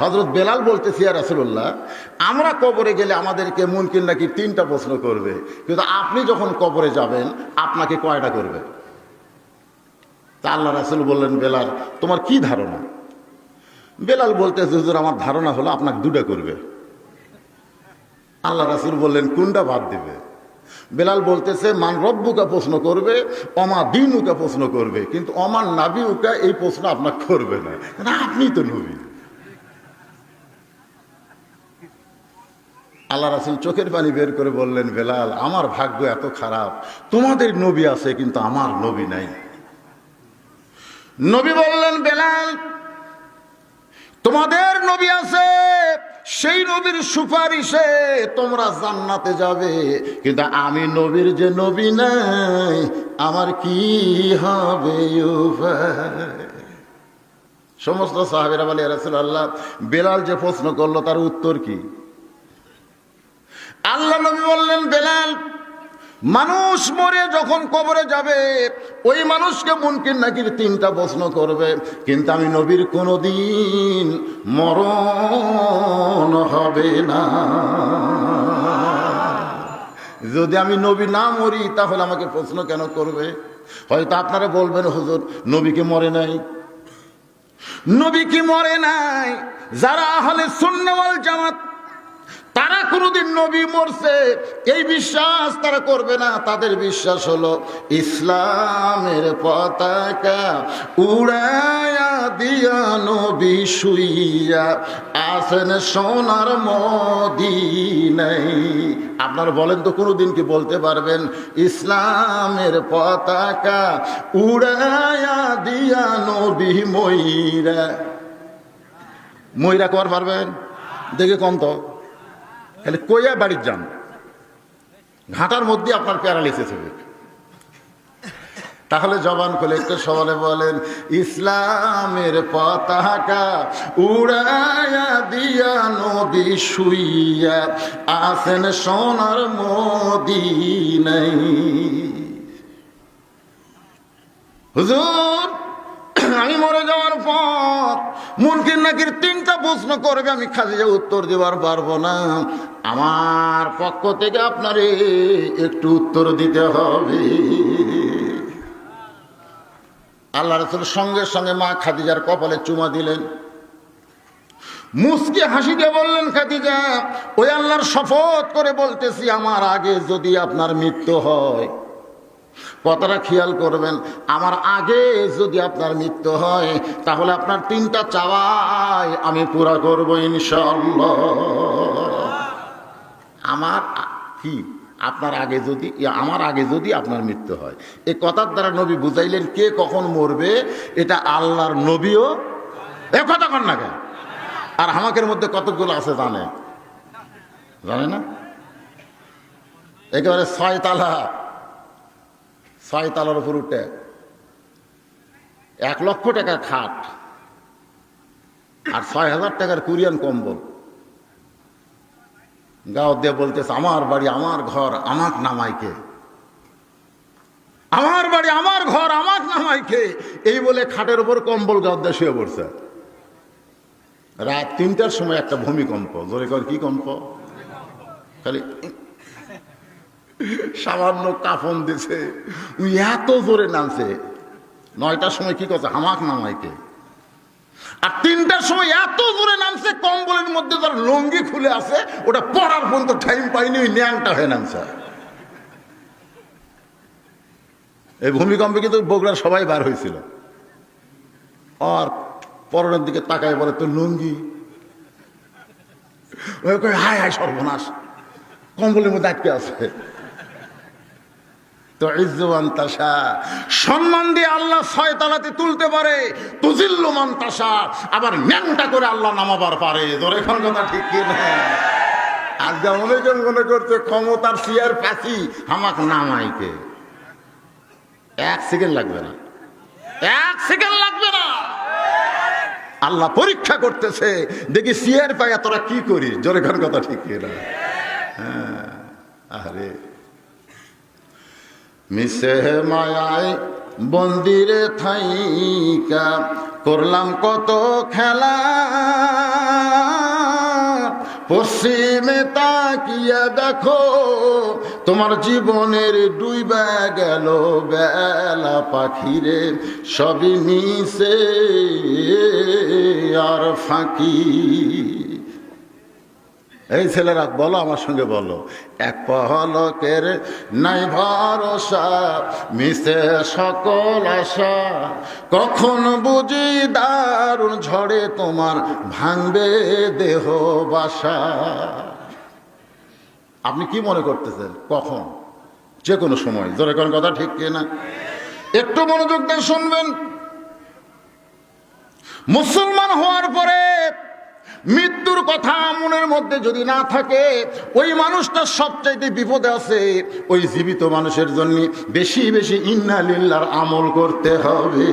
হযরত বেলাল বলতেছি, ইয়া রাসূলুল্লাহ, আমরা কবরে গেলে আমাদেরকে মুনকির নাকির 3টা প্রশ্ন করবে, কিন্তু আপনি যখন কবরে যাবেন আপনাকে কয়টা করবে? তা আল্লাহ রাসূল বললেন, বেলাল তোমার কি ধারণা? বেলাল বলতেছে, হুজুর আমার ধারণা হলো আপনাকে 2টা করবে। আল্লাহ রাসূল বললেন, কোনটা বাদ দিবে? বেলাল বলতেছে, মান রব্বুকা প্রশ্ন করবে, অমা দিনুকা প্রশ্ন করবে, কিন্তু অমান নাবিউকা এই প্রশ্ন আপনাকে করবে না, কারণ আপনি তো নবী। আল্লাহ রাসূল চোখের পানি বের করে বললেন, বেলাল আমার ভাগ্য এত খারাপ, তোমাদের নবী আছে কিন্তু আমার নবী নাই। নবী বললেন, বেলাল তোমাদের নবী আছে, সেই নবীর সুপারিশে তোমরা জান্নাতে যাবে, কিন্তু আমি নবীর যে নবী নাই, আমার কি হবে উপায়? সমস্ত সাহাবীরা বলে, ইয়া রাসূলুল্লাহ, বেলাল যে প্রশ্ন করলো তার উত্তর কি? আল্লাহ নবী বললেন, বেলাল মানুষ মরে যখন কবরে যাবে ওই মানুষকে মুনকির নাকির 3টা প্রশ্ন করবে, কিন্তু আমি নবীর কোনোদিন মরণ হবে না। যদি আমি নবী না মরি তাহলে আমাকে প্রশ্ন কেন করবে? হয়তো আপনারা বলবেন, হুজুর নবী কি মরে নাই? নবী কি মরে নাই? যারা আহলে সুন্নাহ ওয়াল জামাত তারা কোনোদিন নবী মরছে এই বিশ্বাস তারা করবে না। তাদের বিশ্বাস হলো ইসলামের পতাকা উড়ায়া দিয়া নবী শুইয়া আসেন সোনার মদিনায়। আপনারা বলেন তো, কোনোদিন কি বলতে পারবেন ইসলামের পতাকা উড়ায়া দিয়া নবী ময়রা কর পারবেন? দেখে কম তো, তাহলে কইয়া বাড়ির যান, ঘাটার মধ্যে আপনার প্যারালিসিস হবে। তাহলে জবান খুলে একটু সবালে বলেন, ইসলামের পতাকা উড়ায়া দিয়া নবী শুইয়া আসেন সোনার মদিনায়। হুজুর আমি মরে যাওয়ার পর মুনকির নাকির 3টা প্রশ্ন করবে, আমি খাদিজা উত্তর দেওয়ার পারবো না, আমার পক্ষ থেকে আপনারে একটু উত্তর দিতে হবে। আল্লাহ রাসূল সঙ্গে সঙ্গে মা খাদিজার কপালে চুমা দিলেন, মুস্কি হাসি দিয়ে বললেন, খাদিজা ওই আল্লাহর শপথ করে বলতেছি, আমার আগে যদি আপনার মৃত্যু হয়, কথাটা খেয়াল করবেন, আমার আগে যদি আপনার মৃত্যু হয় তাহলে আপনার 3টা চাওয়াই আমি পুরা করব ইনশাআল্লাহ। আমার কি আপনার আগে যদি, আমার আগে যদি আপনার মৃত্যু হয়, এই কথার দ্বারা নবী বুঝাইলেন কে কখন মরবে এটা আল্লাহর নবীও এ কথা কন না কেন। আর হামাকের মধ্যে কতগুলো আছে জানে না? একেবারে 6 তালার উপর উঠে 1 লক্ষ টাকার খাট আর 6,000 টাকার কুরিয়ান কম্বল গাও দিয়ে বলতেছে, আমার বাড়ি আমার ঘর আমাক নামাইকে, আমার বাড়ি আমার ঘর আমাক নামাইকে, এই বলে খাটের উপর কম্বল গাও দিয়ে শুয়ে পড়ছে। রাত 3টার সময় একটা ভূমিকম্প, জোরে কর কি কম্প, খালি সামান্য কাফন দিছে, এত জোরে নামছে। 9টার সময় কি করছে, হামাক নামাইকে, আর 3টার সময় এত জোরে নামছে কম্বলের মধ্যে তার লঙ্গি খুলে আছে, ওটা পড়ার পর্যন্ত টাইম পাইনি, ওই ন্যাংটা হয়ে নামছে। এই ভূমিকম্পে কিন্তু বগুড়ার সবাই বার হয়েছিল। আর পরনের দিকে তাকায় বলে, তোর লুঙ্গি, হায় হায় সর্বনাশ, কম্বলের মধ্যে আটকে আছে। তো ইজ্জুমান তাশা, সম্মান দিয়ে আল্লাহ 6 তালাতে তুলতে পারে, তুজিল্লু মান তাশা, আবার ন্যাংটা করে আল্লাহ নামাবার পারে। ধরে কোন কথা ঠিক কি না? আজকে অনেকে মনে করছে ক্ষমতার চেয়ার পাচ্ছি আমাকে নামাইকে, 1 সেকেন্ড লাগবে না, 1 সেকেন্ড লাগবে না। আল্লাহ পরীক্ষা করতেছে, দেখি চেয়ার পাইয়া তোরা কি করিস। জোরে কোন কথা ঠিক কি না? হ্যাঁ, আরে মিশে মায়ায় বন্দিরে থাইকা করলাম কত খেলা, পশ্চিমে তাকিয়া দেখো তোমার জীবনের ডুইবা গেল বেলা পাখিরে, সবই মিশে আর ফাঁকি। এই ছেলেরা বলো, আমার সঙ্গে বলো, এক পলকের নাই ভরসা, মিশে সকল আশা, কখন বুঝি দারুণ ঝড়ে তোমার ভাঙবে দেহ বাসা। আপনি কি মনে করতেছেন কখন? যে কোনো সময়। জোরে কোন কথা ঠিক কিনা? একটু মনোযোগ দিয়ে শুনবেন। মুসলমান হওয়ার পরে মৃত্যুর কথা মনের মধ্যে যদি না থাকে, ওই মানুষটা সবচাইতে বিপদে আছে। ওই জীবিত মানুষের জন্য বেশি বেশি ইন্না লিল্লাহর আমল করতে হবে।